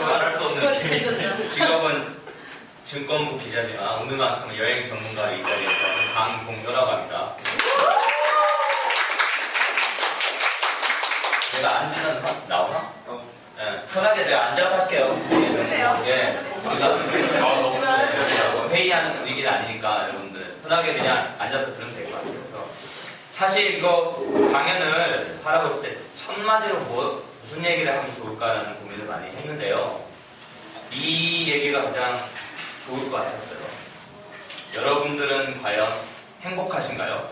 말할 수 없는 비밀. 직업은 증권부 기자지만 오늘만큼은 여행 전문가 이 자리에서 강동서라고 합니다. 제가 앉으면 나오나? 네, 편하게 제가 앉아서 할게요. 그래요? 예. 그래서 회의하는 분위기는 아니니까 여러분들 편하게 그냥 앉아서 들으면 될 것 같아요. 그래서 사실 이거 강연을 하라고 했을 때 첫 마디로 무슨 얘기를 하면 좋을까라는 고민을 많이 했는데요. 이 얘기가 가장 좋을 것 같았어요. 여러분들은 과연 행복하신가요?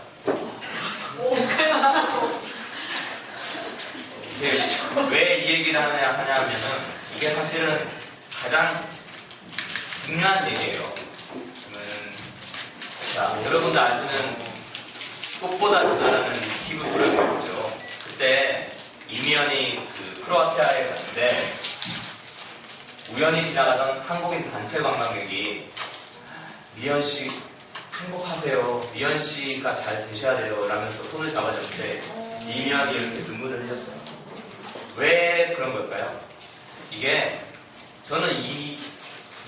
왜 이 얘기를 하냐면은 이게 사실은 가장 중요한 얘기예요. 자, 여러분들 아시는 꽃보다 누나라는 TV 프로그램이 있죠. 그때 이미연이 그 크로아티아에 갔는데 우연히 지나가던 한국인 단체 관광객이 미연 씨 행복하세요. 미연 씨가 잘 되셔야 돼요. 라면서 손을 잡아줬는데 이미연이 이렇게 눈물을 흘렸어요. 왜 그런 걸까요? 이게 저는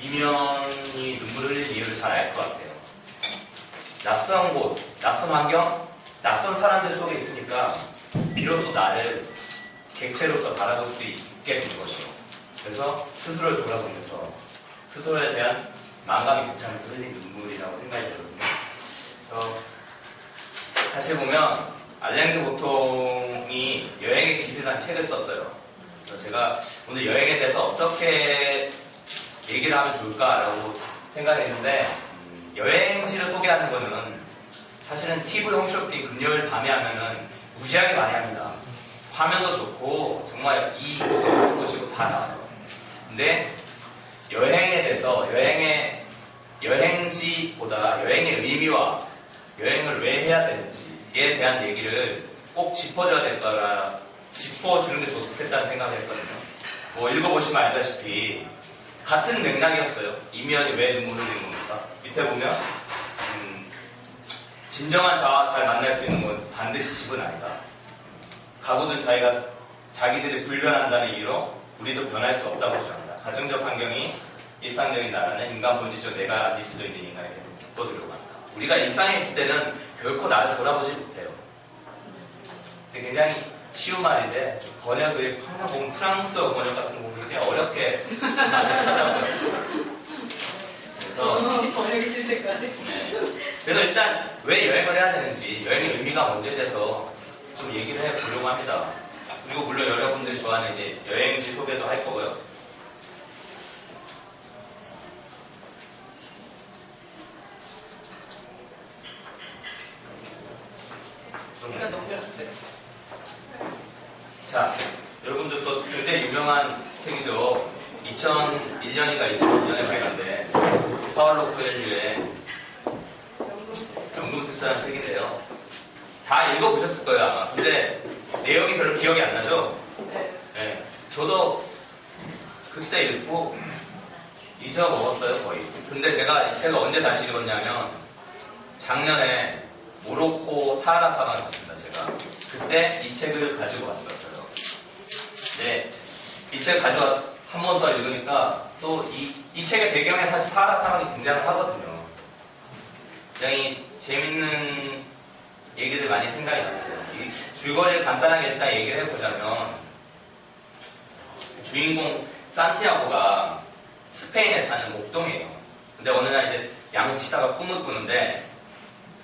이미연이 눈물을 흘린 이유를 잘 알 것 같아요. 낯선 곳, 낯선 환경, 낯선 사람들 속에 있으니까 비로소 나를 객체로서 바라볼 수 있게 된 것이요. 그래서 스스로를 돌아보면서 스스로에 대한 마음감이 괜찮아서 흘린 눈물이라고 생각이 들거든요. 사실 보면 알랭드 보통이 여행의 기술이라는 책을 썼어요. 그래서 제가 오늘 여행에 대해서 어떻게 얘기를 하면 좋을까라고 생각했는데 여행지를 소개하는 거는 사실은 TV 홈쇼핑 금요일 밤에 하면은 무지하게 많이 합니다. 화면도 좋고 정말 이 곳에 어떤 곳이고 다 나와요. 근데 여행에 대해서 여행지보다 여행의 의미와 여행을 왜 해야 되는지에 대한 얘기를 꼭 짚어줘야 될 거라 짚어주는 게 좋겠다는 생각을 했거든요. 뭐 읽어보시면 알다시피 같은 맥락이었어요. 이미연이 왜 눈물을 흘리는 겁니까? 밑에 보면 진정한 자아와 잘 만날 수 있는 건 반드시 집은 아니다. 가구든 자기들이 불변한다는 이유로 우리도 변할 수 없다고 주장한다. 가정적 환경이 일상적인 나라는 인간 본질적 내가 아닐 수도 있는 인간에 계속 묶어두려고 한다. 우리가 일상에 있을 때는 결코 나를 돌아보지 못해요. 근데 굉장히 쉬운 말인데 번역을 항상 보면 프랑스어 번역 같은 거 보면 꽤 어렵게 많이 하더라고요. 그래서 번역이 될 때까지. 네. 그래서 일단 왜 여행을 해야 되는지 여행의 의미가 뭔지에 대해서 좀 얘기를 해보려고 합니다. 그리고 물론 여러분들이 좋아하는 이제 여행지 소개도 할 거고요. 자, 여러분들 또 굉장히 유명한 책이죠. 2001년인가 2002년에 발간된 파울로 코엘류의 연금술사라는 책인데요. 다 읽어보셨을 거예요 아마. 근데 내용이 별로 기억이 안 나죠? 네. 저도 그때 읽고 잊어먹었어요 거의. 근데 제가 이 책을 언제 다시 읽었냐면 작년에 모로코 사하라 사막을 갔습니다. 제가 그때 이 책을 가지고 왔었어요. 네, 이 책 가져와서 한 번 더 읽으니까 또 이 책의 배경에 사실 사하라 사막이 등장을 하거든요. 굉장히 재밌는 얘기들 많이 생각이 났어요. 이 줄거리를 간단하게 일단 얘기를 해보자면 주인공 산티아고가 스페인에 사는 목동이에요. 근데 어느 날 이제 야구 치다가 꿈을 꾸는데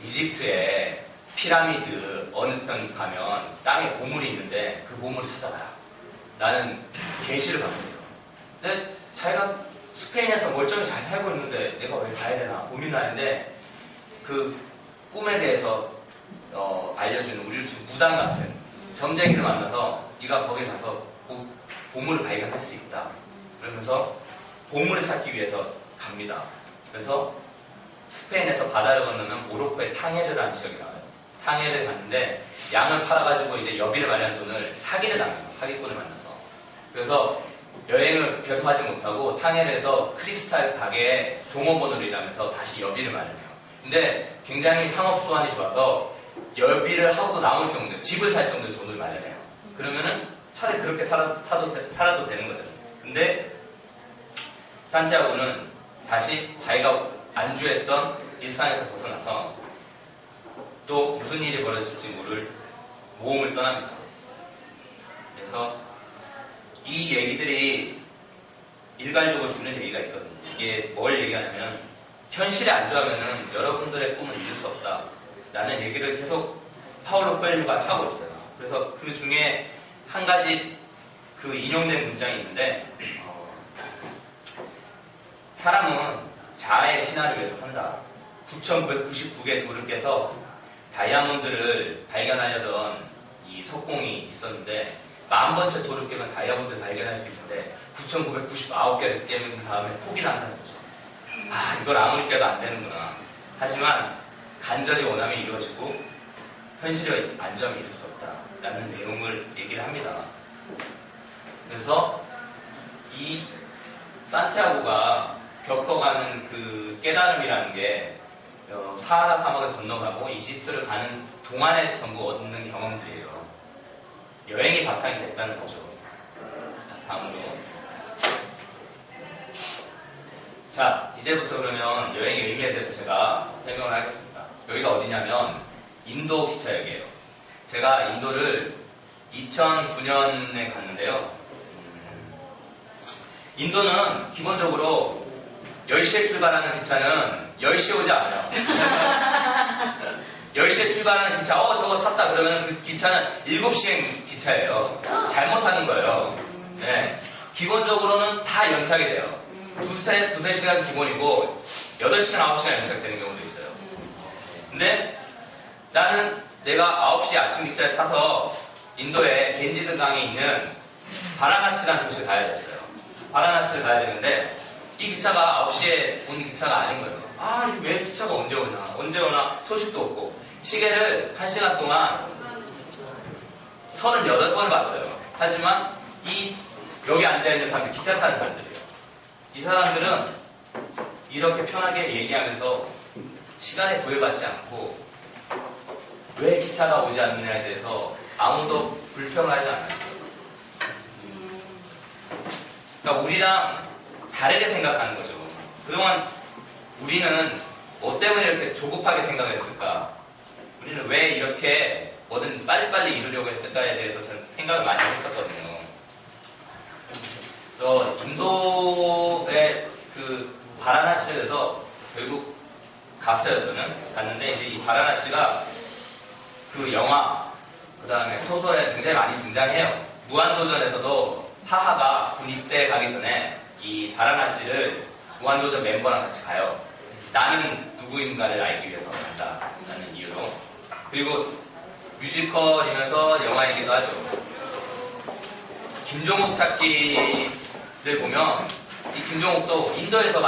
이집트에 피라미드 어느 편 가면 땅에 보물이 있는데 그 보물을 찾아가라 라는 계시를 받습니다. 근데 자기가 스페인에서 멀쩡히 잘 살고 있는데 내가 왜 가야 되나 고민을 하는데 그 꿈에 대해서 알려주는 우리를 지금 무당 같은 점쟁이를 만나서 네가 거기 가서 보물을 발견할 수 있다. 그러면서 보물을 찾기 위해서 갑니다. 그래서 스페인에서 바다를 건너면 모로코의 탕헤르라는 지역이 나와요. 탕헤르를 갔는데 양을 팔아가지고 이제 여비를 마련한 돈을 사기를 당해요. 사기꾼을 만나서. 그래서 여행을 계속하지 못하고 탕헤르에서 크리스탈 가게에 종업원으로 일하면서 다시 여비를 마련해요. 근데 굉장히 상업수완이 좋아서 여비를 하고도 남을 정도, 집을 살 정도의 돈을 마련해요. 그러면은 차라리 그렇게 살아도 되는 거죠. 근데 산티아고는 다시 자기가 안주했던 일상에서 벗어나서 또 무슨 일이 벌어질지 모를 모험을 떠납니다. 그래서 이 얘기들이 일괄적으로 주는 얘기가 있거든요. 이게 뭘 얘기하냐면 현실에 안주하면은 여러분들의 꿈은 이룰 수 없다 라는 얘기를 계속 파울로 코엘료가 하고 있어요. 그래서 그 중에 한 가지 그 인용된 문장이 있는데 사람은 자아의 신화를 위해서 산다. 9999개의 돌을 깨서 다이아몬드를 발견하려던 이 석공이 있었는데 10,000번째 돌을 깨면 다이아몬드를 발견할 수 있는데 9,999개를 깨는 다음에 폭이 난다는 거죠. 아, 이걸 아무리 깨도 안 되는구나. 하지만 간절히 원하면 이루어지고 현실에 안주하면 이룰 수 없다 라는 내용을 얘기를 합니다. 그래서 이 산티아고가 겪어가는 그 깨달음이라는 게 사하라 사막을 건너가고 이집트를 가는 동안에 전부 얻는 경험들이에요. 여행이 바탕이 됐다는 거죠. 다음으로. 자, 이제부터 그러면 여행의 의미에 대해서 제가 설명을 하겠습니다. 여기가 어디냐면 인도 기차역이에요. 제가 인도를 2009년에 갔는데요. 인도는 기본적으로 10시에 출발하는 기차는 10시에 오지 않아요. 10시에 출발하는 기차, 저거 탔다 그러면 그 기차는 7시행 기차예요. 잘못 타는 거예요. 네. 기본적으로는 다 연착이 돼요. 두세 시간 기본이고 8시간, 9시간 연착되는 경우도 있어요. 근데 나는 내가 9시 아침 기차에 타서 인도의 겐지드강에 있는 바라나시라는 도시에 가야 됐어요. 바라나시를 가야 되는데 이 기차가 9시에 온 기차가 아닌 거예요. 아, 이게 왜 기차가 언제 오나 소식도 없고 시계를 1시간 동안 38번을 봤어요. 하지만 여기 앉아있는 사람들, 기차 타는 사람들이에요. 이 사람들은 이렇게 편하게 얘기하면서 시간에 구애받지 않고 왜 기차가 오지 않느냐에 대해서 아무도 불평을 하지 않아요. 그러니까 우리랑 다르게 생각하는 거죠. 그동안 우리는 뭐 때문에 이렇게 조급하게 생각을 했을까? 우리는 왜 이렇게 뭐든 빨리빨리 이루려고 했을까에 대해서 저는 생각을 많이 했었거든요. 그래서 인도의 그 바라나시에서 결국 갔어요. 저는 갔는데 이제 이 바라나시가 그 영화 그 다음에 소설에 굉장히 많이 등장해요. 무한도전에서도 하하가 군입대 가기 전에 이 바라나시를 무한도전 멤버랑 같이 가요. 나는 누구인가를 알기 위해서 간다라는 이유로. 그리고 뮤지컬이면서 영화이기도 하죠. 김종욱 찾기를 보면 이 김종욱도 인도에서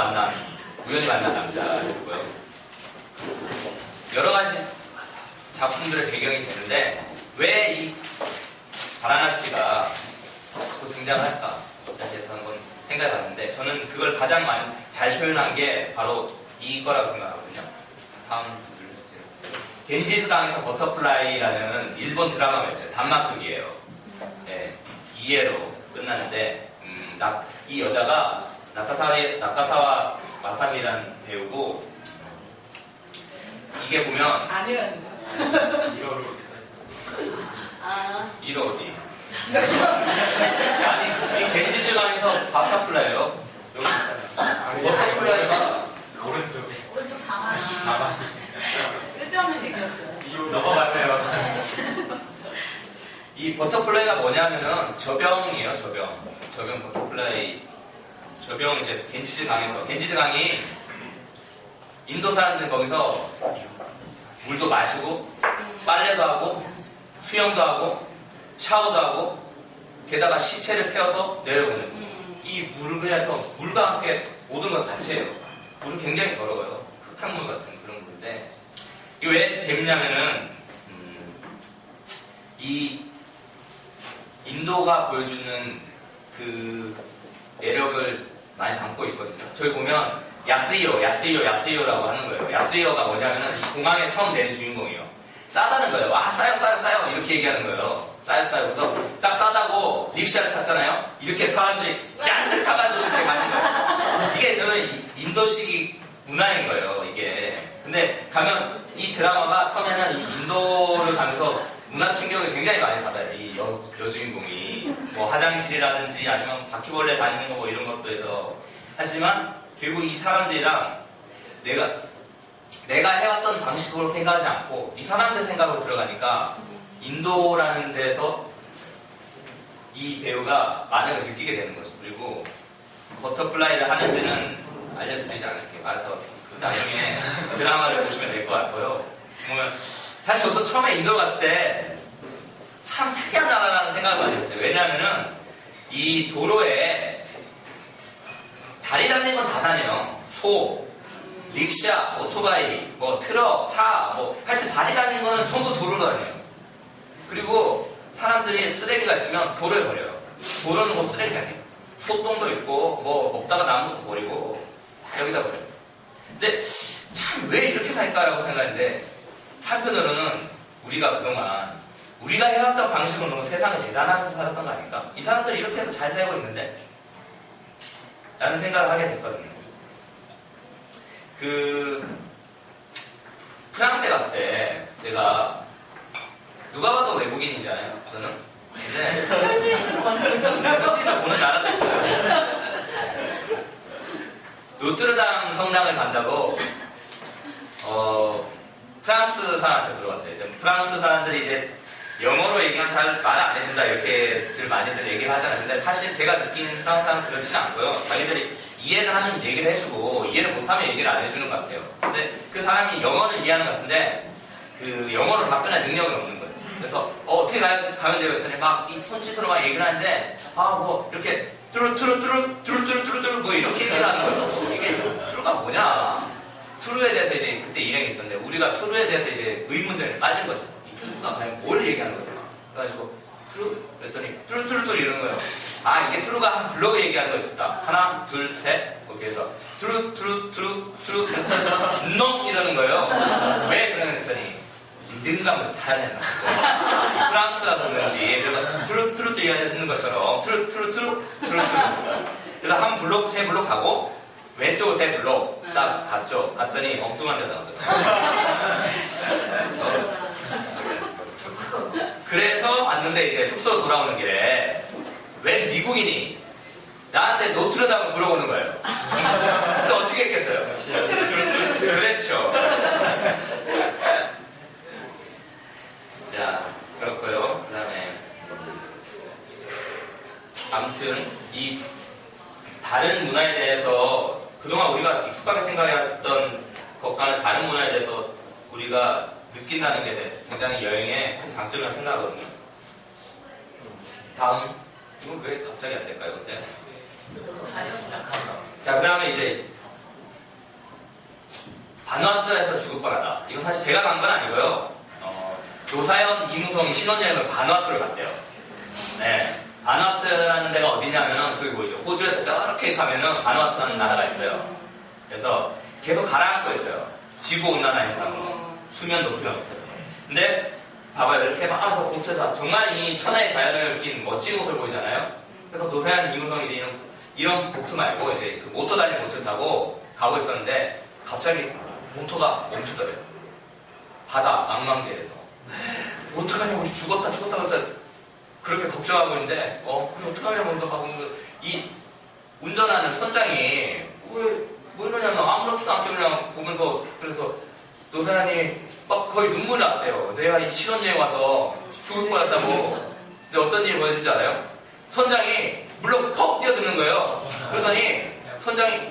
우연히 만난 남자였고요. 여러 가지 작품들의 배경이 되는데 왜 이 바라나시가 자꾸 등장을 할까? 대해서 한번 생각해 봤는데 저는 그걸 가장 많이 잘 표현한 게 바로 이거라고 생각하거든요. 다음 눌러주세요. 겐지스강에서 버터플라이라는 일본 드라마가 있어요. 단막극이에요. 네, 2회로 끝나는데 이 여자가 나카사와 마사미라는 배우고 이게 보면 아니요. 1호로 이렇게 써있어요. 1호 어디? 아니, 이 겐지스강에서 버터플라이요. 여기 버터플라이가 오른쪽 자만. 가만. 쓸데없는 얘기였어요. 넘어가세요. 이 버터플라이가 뭐냐면은 저병이에요, 저병 버터플라이. 저병 이제 겐지스강이 인도 사람들 거기서 물도 마시고 빨래도 하고 수영도 하고 샤워도 하고 게다가 시체를 태워서 내려보내고 이 물에서 물과 함께 모든 걸 같이 해요. 물은 굉장히 더러워요. 흙탕물 같은 그런 물인데 이게 왜 재밌냐면은 이 인도가 보여주는 그 매력을 많이 담고 있거든요. 저희 보면 야스이어라고 하는 거예요. 야스이어가 뭐냐면은 이 공항에 처음 내린 주인공이에요. 싸다는 거예요. 싸요 이렇게 얘기하는 거예요. 싸요. 그래서 딱 싸다고 릭샤를 탔잖아요. 이렇게 사람들이 짠뜩 인도식 문화인 거예요, 이게. 근데 가면 이 드라마가 처음에는 이 인도를 가면서 문화 충격을 굉장히 많이 받아요. 이 여주인공이. 뭐 화장실이라든지 아니면 바퀴벌레 다니는 거 뭐 이런 것도 해서. 하지만 결국 이 사람들이랑 내가 해왔던 방식으로 생각하지 않고 이 사람들 생각으로 들어가니까 인도라는 데서 이 배우가 많은 걸 느끼게 되는 거죠. 그리고 버터플라이를 하는지는 알려드리지 않을게요. 알아서 그 나중에 드라마를 보시면 될 것 같고요. 보면 사실 저도 처음에 인도 갔을 때 참 특이한 나라라는 생각을 많이 했어요. 왜냐하면은 이 도로에 다리 달린 건 다 다녀요. 소, 릭샤, 오토바이, 뭐 트럭, 차, 뭐 하여튼 다리 달린 거는 전부 도로로 다녀요. 그리고 사람들이 쓰레기가 있으면 도로에 버려요. 도로는 뭐 쓰레기장이에요. 소똥도 있고 뭐 먹다가 남은 것도 버리고 다 여기다 버려요. 근데 참 왜 이렇게 살까라고 생각했는데 한편으로는 우리가 그동안 우리가 해왔던 방식으로 세상을 재단하면서 살았던 거 아닌가? 이 사람들이 이렇게 해서 잘 살고 있는데? 라는 생각을 하게 됐거든요. 프랑스에 갔을 때 제가 누가 봐도 외국인이잖아요, 저는. 근데 현지인을 보는 나라도 있어요. 노트르담 성당을 간다고 프랑스 사람한테 물어봤어요. 프랑스 사람들이 이제 영어로 얘기하면 잘 말 안 해준다 이렇게들 많이들 얘기를 하잖아요. 근데 사실 제가 느끼는 프랑스 사람은 그렇지는 않고요. 자기들이 이해를 하면 얘기를 해주고 이해를 못하면 얘기를 안 해주는 것 같아요. 근데 그 사람이 영어는 이해하는 것 같은데 그 영어로 답변할 능력은 없는 거예요. 그래서 어떻게 가면 돼요? 했더니 막 이 손짓으로 막 얘기를 하는데 뭐 이렇게 뚜루뚜루 뭐 이렇게 얘기를 하는 거예요. 이게 뚜루가 뭐냐? 투루에 대해서 이제 그때 일행이 있었는데 우리가 투루에 대해서 이제 의문을 빠진 거죠. 이 투루가 과연 뭘 얘기하는 거냐? 그래가지고 투루? 그랬더니 투루 이러는 거예요. 아 이게 투루가 한 블로그 얘기하는 거였다. 하나 둘 셋 이렇게 해서 투루 준놈 이러는 거예요. 왜 그러냐랬더니 능감을 타야 된다. 프랑스라서 그런지 그래서 투루 얘기하는 것처럼 투루 그래서 한 블록 세 블록 가고 왼쪽으로 세 블록 딱 갔죠. 갔더니 엉뚱한 데 나오더라고요. 그래서 왔는데 이제 숙소 돌아오는 길에 웬 미국인이 나한테 노트르담을 물어보는 거예요. 근데 어떻게 했겠어요? 그랬죠. 자, 그렇고요. 그 다음에 아무튼 이 다른 문화에 대해서 그동안 우리가 익숙하게 생각했던 것과는 다른 문화에 대해서 우리가 느낀다는 게 굉장히 여행의 큰 장점이라고 생각하거든요. 다음, 이건 왜 갑자기 안 될까요, 근데? 자, 그 다음에 이제 바누아투에서 죽을 뻔하다. 이건 사실 제가 간 건 아니고요. 조사연, 이무성이 신혼여행을 바누아투를 갔대요. 네. 바누아투라는 데가 어디냐면은 저기 보이죠. 호주에서 저렇게 가면은 바누아투라는 나라가 있어요. 그래서 계속 가라앉고 있어요. 지구온난화 현상으로. 수면 높이가 높아서. 근데 봐봐요. 이렇게 막 공터에서 정말 이 천하의 자연을 낀 멋진 곳을 보이잖아요. 그래서 노사연, 이무성이 이런 보트 말고 이제 그 모터 달린 보트 타고 가고 있었는데 갑자기 모터가 멈추더래요. 바다 망망대해에서. 어떡하냐 우리 죽었다 그렇게 걱정하고 있는데 그럼 어떡하냐 먼저 하고 이 운전하는 선장이 왜 뭐 이러냐면 아무렇지도 않게 그냥 보면서 그래서 노사연이 막 거의 눈물이 났대요. 내가 이 신혼여행 와서 죽을 뻔했다고. 근데 어떤 일이 보여준지 알아요? 선장이 물로 퍽 뛰어드는 거예요. 그러더니 선장이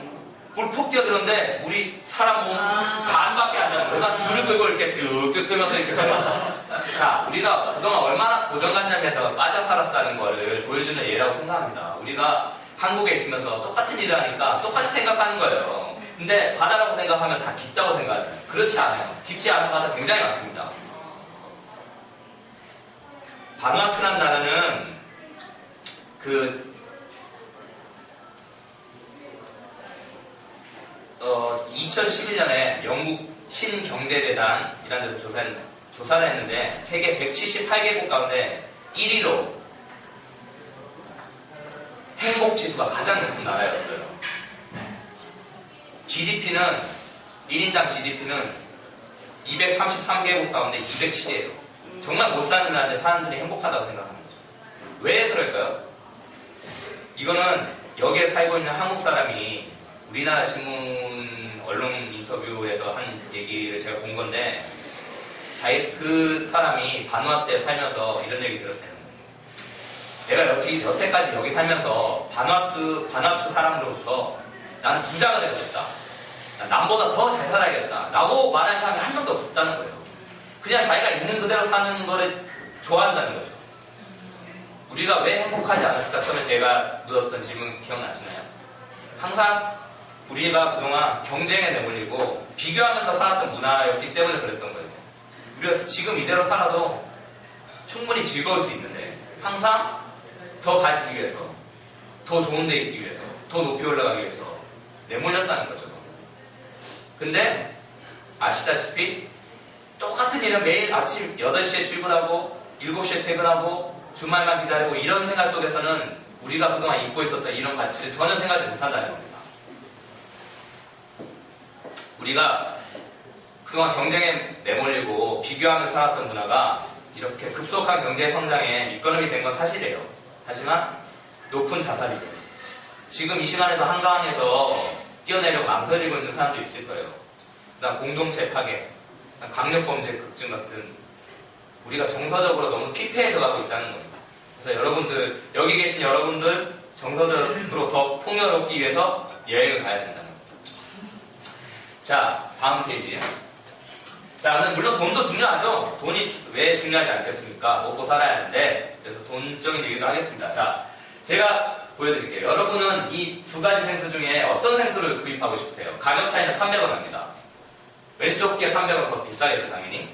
물 퍽 뛰어드는데 우리 사람 몸 반밖에 안 나는 거예요. 그래서 줄을 끌고 이렇게 쭉 끌면서 이렇게 가요. 자, 우리가 그동안 얼마나 고정관념에서 빠져 살았다는 거를 보여주는 예라고 생각합니다. 우리가 한국에 있으면서 똑같은 일을 하니까 똑같이 생각하는 거예요. 근데 바다라고 생각하면 다 깊다고 생각하잖아요. 그렇지 않아요. 깊지 않은 바다 굉장히 많습니다. 바누아투라는 나라는 2011년에 영국 신경제재단이라는 데서 조사를 했는데 세계 178개국 가운데 1위로 행복지수가 가장 높은 나라였어요. GDP는 1인당 GDP는 233개국 가운데 207이에요. 정말 못 사는 나라인데 사람들이 행복하다고 생각하는 거죠. 왜 그럴까요? 이거는 여기에 살고 있는 한국 사람이 우리나라 신문 언론 인터뷰에서 한 얘기를 제가 본 건데 그 사람이 바누아투에 살면서 이런 얘기 들었대요. 내가 여태까지 여기 살면서 바누아투 사람으로부터 나는 부자가 되고 싶다. 남보다 더 잘 살아야겠다. 라고 말하는 사람이 한 명도 없었다는 거예요. 그냥 자기가 있는 그대로 사는 거를 좋아한다는 거죠. 우리가 왜 행복하지 않았을까? 처음에 제가 묻었던 질문 기억나시나요? 항상 우리가 그동안 경쟁에 내몰리고 비교하면서 살았던 문화였기 때문에 그랬던 거예요. 우리가 지금 이대로 살아도 충분히 즐거울 수 있는데 항상 더 가지기 위해서, 더 좋은 데 있기 위해서, 더 높이 올라가기 위해서 내몰렸다는 거죠. 근데 아시다시피 똑같은 일은 매일 아침 8시에 출근하고 7시에 퇴근하고 주말만 기다리고 이런 생활 속에서는 우리가 그동안 잊고 있었던 이런 가치를 전혀 생각하지 못한다는 겁니다. 우리가 그동안 경쟁에 내몰리고 비교하면서 살았던 문화가 이렇게 급속한 경제 성장에 밑거름이 된 건 사실이에요. 하지만 높은 자살이죠. 지금 이 시간에도 한강에서 뛰어내려고 망설이고 있는 사람도 있을 거예요. 그다음 공동체 파괴, 강력범죄 급증 같은 우리가 정서적으로 너무 피폐해져 가고 있다는 겁니다. 그래서 여러분들, 여기 계신 여러분들 정서적으로 더 풍요롭기 위해서 여행을 가야 된다는 겁니다. 자, 다음 페이지. 자, 물론 돈도 중요하죠. 돈이 왜 중요하지 않겠습니까? 먹고 살아야 하는데, 그래서 돈적인 얘기도 하겠습니다. 자, 제가 보여드릴게요. 여러분은 이 두 가지 생수 중에 어떤 생수를 구입하고 싶으세요? 가격 차이는 300원 합니다. 왼쪽 게 300원 더 비싸겠죠, 당연히.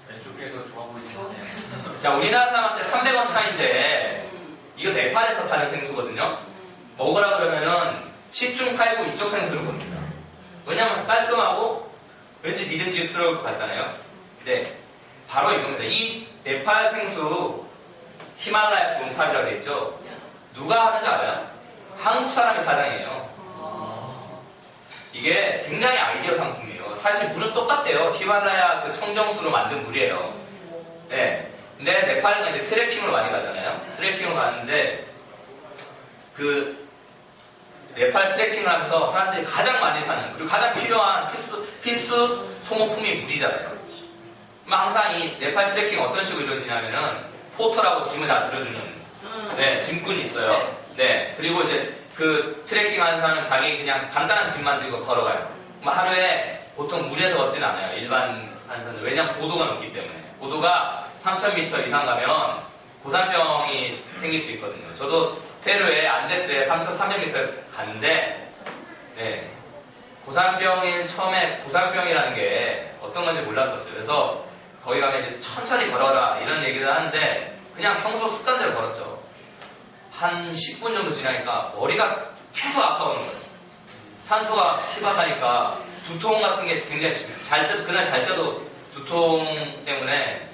왼쪽 게 더 좋아 보이긴 하네요. 자, 우리나라 사람한테 300원 차인데, 이거 네팔에서 파는 생수거든요? 먹으라 그러면은 10중 8구 이쪽 생수를 겁니다. 왜냐면 깔끔하고 왠지 믿음직스러울 것 같잖아요. 네, 바로 이겁니다. 이 네팔 생수 히말라야 롬탑이라고 되어 있죠. 누가 하는지 알아요? 한국 사람이 사장이에요. 이게 굉장히 아이디어 상품이에요. 사실 물은 똑같아요. 히말라야 그 청정수로 만든 물이에요. 네. 근데 네팔은 이제 트레킹을 많이 가잖아요. 트레킹을 가는데 그 네팔 트레킹을 하면서 사람들이 가장 많이 사는 그리고 가장 필요한 필수 소모품이 물이잖아요. 항상 이 네팔 트레킹 어떤 식으로 이루어지냐면은 포터라고 짐을 다 들어주는 네, 짐꾼이 있어요. 네, 그리고 이제 그 트레킹 하는 사람은 자기 그냥 간단한 짐만 들고 걸어가요. 하루에 보통 물에서 걷진 않아요. 일반 하는 사람들. 왜냐면 고도가 높기 때문에. 고도가 3000m 이상 가면 고산병이 생길 수 있거든요. 저도 페루의 안데스에 3300m 갔는데 네, 고산병인 처음에 고산병이라는 게 어떤 건지 몰랐었어요. 그래서 거기 가면 이제 천천히 걸어라 이런 얘기를 하는데 그냥 평소 습관대로 걸었죠. 한 10분 정도 지나니까 머리가 계속 아파오는 거예요. 산소가 희박하니까 두통 같은 게 굉장히 심해요. 그날 잘 때도 두통 때문에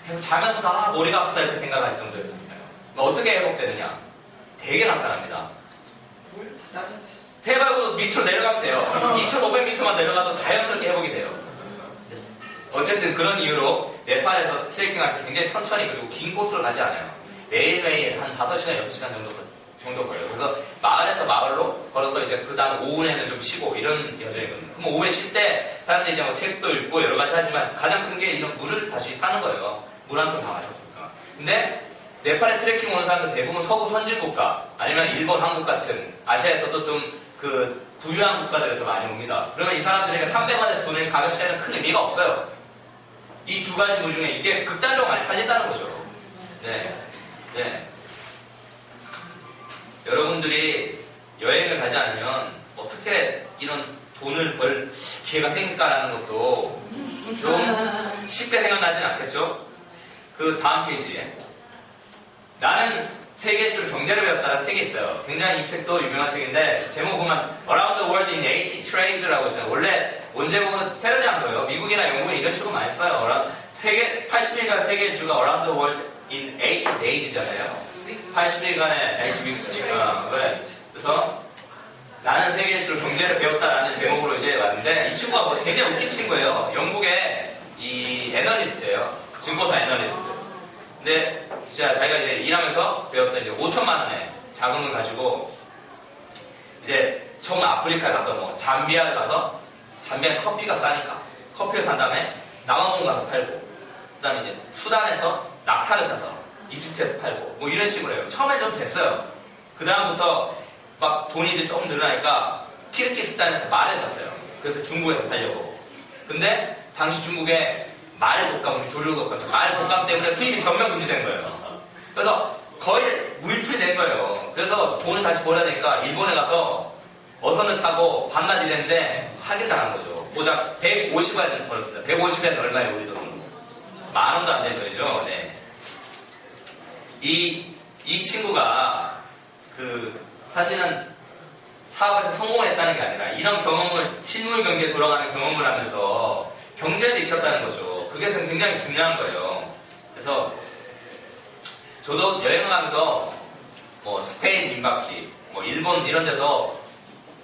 계속 자면서 다 머리가 아프다 이렇게 생각할 정도였습니다. 어떻게 회복되느냐? 되게 간단합니다. 배 밟고 밑으로 내려가면 돼요. 2500m만 내려가도 자연스럽게 회복이 돼요. 어쨌든 그런 이유로 네팔에서 트레킹할 때 굉장히 천천히 그리고 긴 코스로 가지 않아요. 매일매일 한 5시간, 6시간 정도 걸려요. 그래서 마을에서 마을로 걸어서 이제 그 다음 오후에는 좀 쉬고 이런 여정이거든요. 그럼 오후에 쉴 때 사람들이 이제 뭐 책도 읽고 여러 가지 하지만 가장 큰 게 이런 물을 다시 타는 거예요. 물 한 통 다 마셨으니까. 근데 네팔에 트레킹 오는 사람들 대부분 서구 선진국가 아니면 일본, 한국 같은 아시아에서도 좀 그 부유한 국가들에서 많이 옵니다. 그러면 이 사람들에게 300원의 돈의 가격 차이는 큰 의미가 없어요. 이 두 가지 물 중에 이게 극단적으로 많이 팔린다는 거죠. 네. 네. 여러분들이 여행을 가지 않으면 어떻게 이런 돈을 벌 기회가 생길까라는 것도 좀 쉽게 생각나진 않겠죠? 그 다음 페이지에 나는 세계줄 경제를 배웠다는 책이 있어요. 굉장히 이 책도 유명한 책인데 제목 보면 Around the World in 80 Trades라고 있잖아요. 원래 원제 보면 패러디한 거예요. 미국이나 영국은 이런 식으로 많이 써요. 80일간 세계일주가 Around the World in 80 Days잖아요. 80일간의 액티비티가 왜? 그래서 나는 세계적으로 경제를 배웠다라는 제목으로 이제 왔는데 이 친구가 뭐 굉장히 웃긴 친구예요. 영국의 이 애널리스트예요. 증거사 애널리스트. 근데 진짜 자기가 이제 일하면서 배웠던 이제 5천만 원의 자금을 가지고 이제 처음 아프리카 가서 뭐 잠비아를 가서 잠비아 커피가 싸니까 커피를 산 다음에 남아공 가서 팔고 그다음에 이제 수단에서 낙타를 사서 이집트에서 팔고 뭐 이런 식으로 해요. 처음에 좀 됐어요. 그 다음부터 막 돈이 이제 조금 늘어나니까 키르기스탄에서 말을 샀어요. 그래서 중국에서 팔려고. 근데 당시 중국에 말 독감, 우리 조류 독감, 말 독감 때문에 수입이 전면 금지된 거예요. 그래서 거의 무일푼이 된 거예요. 그래서 돈을 다시 벌어야 되니까 일본에 가서 어선을 타고 밤낮 일했는데 사기 당한 거죠. 고작 150엔 벌었습니다. 150엔 얼마예요, 우리 돈으로? 만 원도 안 되는 거죠. 네. 이 친구가 사실은 사업에서 성공했다는 게 아니라 이런 경험을 실물 경제에 돌아가는 경험을 하면서 경제를 익혔다는 거죠. 그게 굉장히 중요한 거예요. 그래서 저도 여행을 하면서 뭐 스페인 민박집, 뭐 일본 이런 데서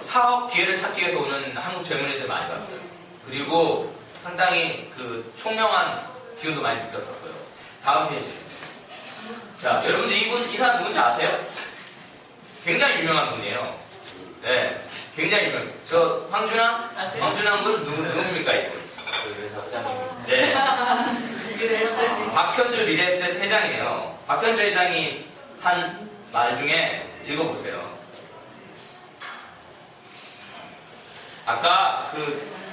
사업 기회를 찾기 위해서 오는 한국 젊은이들 많이 봤어요. 그리고 상당히 총명한 기운도 많이 느꼈었어요. 다음 페이지. 자, 여러분들 이 사람 누군지 아세요? 굉장히 유명한 분이에요. 네, 굉장히 유명. 저 황준환 군 누굽니까 이분? 그 회장님. 네. 박현주 리레셋 회장이에요. 박현주 회장이 한 말 중에 읽어보세요. 아까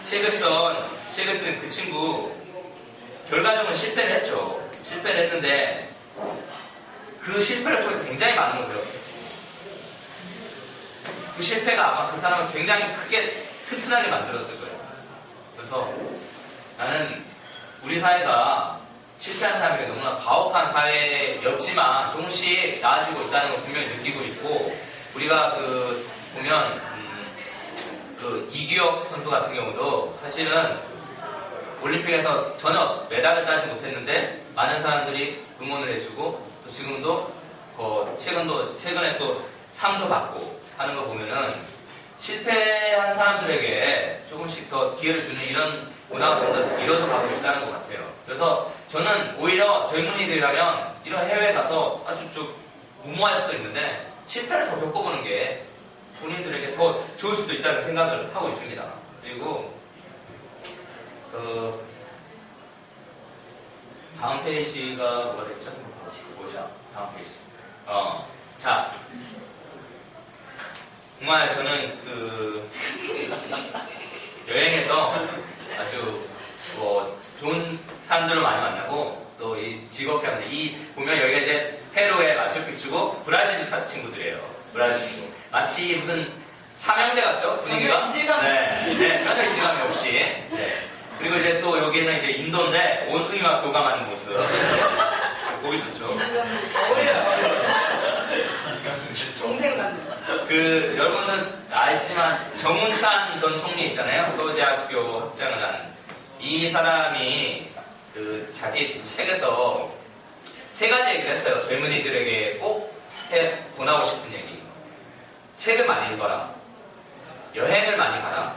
책을 쓴 그 친구 결과적으로 실패를 했죠. 실패를 했는데 그 실패를 통해서 굉장히 많은 걸 배웠어요. 그 실패가 아마 그 사람을 굉장히 크게 튼튼하게 만들었을 거예요. 그래서 나는 우리 사회가 실패한 사람에게 너무나 가혹한 사회였지만 조금씩 나아지고 있다는 걸 분명히 느끼고 있고 우리가 보면 이규혁 선수 같은 경우도 사실은 올림픽에서 전혀 메달을 따지 못했는데 많은 사람들이 응원을 해주고 또 지금도 최근에 또 상도 받고 하는 거 보면은 실패한 사람들에게 조금씩 더 기회를 주는 이런 문화가 점점 이뤄져가고 있다는 것 같아요. 그래서 저는 오히려 젊은이들이라면 이런 해외에 가서 아주 좀 무모할 수도 있는데 실패를 더 겪어보는 게 본인들에게 더 좋을 수도 있다는 생각을 하고 있습니다. 그리고 다음 페이지가 뭐가 됐죠? 뭐죠? 다음 페이지. 자, 정말 저는 여행에서 아주 좋은 사람들을 많이 만나고 또 이 직업병들 보면 여기가 이제 페루의 마추픽추고 브라질 친구들이에요. 브라질 친구. 마치 무슨 삼형제 같죠? 분위기가? 이질감이 네, 전혀 이질감이 없이. 네. 그리고 이제 또 여기는 이제 인도인데 원숭이와 교감하는 모습. 보기 좋죠. 동생 같은. 여러분은 아시지만 정운찬 전 총리 있잖아요. 서울대학교 학장을 한. 이 사람이 자기 책에서 3가지 얘기를 했어요. 젊은이들에게 꼭 권하고 싶은 얘기. 책을 많이 읽어라. 여행을 많이 가라.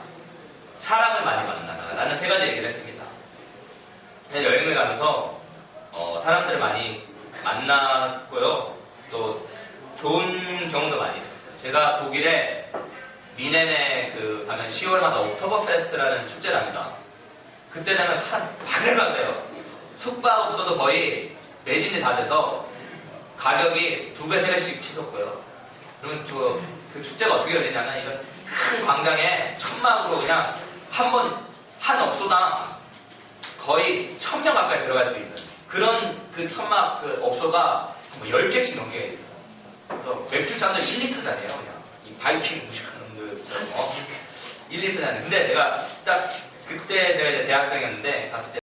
사람을 많이 만나라. 라는 3가지 얘기를 했습니다. 여행을 가면서 사람들을 많이 만났고요. 또 좋은 경우도 많이 있었어요. 제가 독일에 미넨에 가면 10월마다 옥토버 페스트라는 축제를 합니다. 그때 되면 사람 바글바글해요. 숙박 없어도 거의 매진이 다 돼서 가격이 2배, 3배씩 치솟고요. 그러면 그 축제가 어떻게 열리냐면 이런 큰 광장에 천막으로 그냥 한 업소당 거의 1000명 가까이 들어갈 수 있는 그런 천막 업소가 10개씩 넘게 있어요. 그래서 맥주잔들 1리터잔이에요, 그냥. 이 바이킹 무식한 놈들처럼. 1리터잔. 근데 내가 딱 그때 제가 이제 대학생이었는데 갔을 때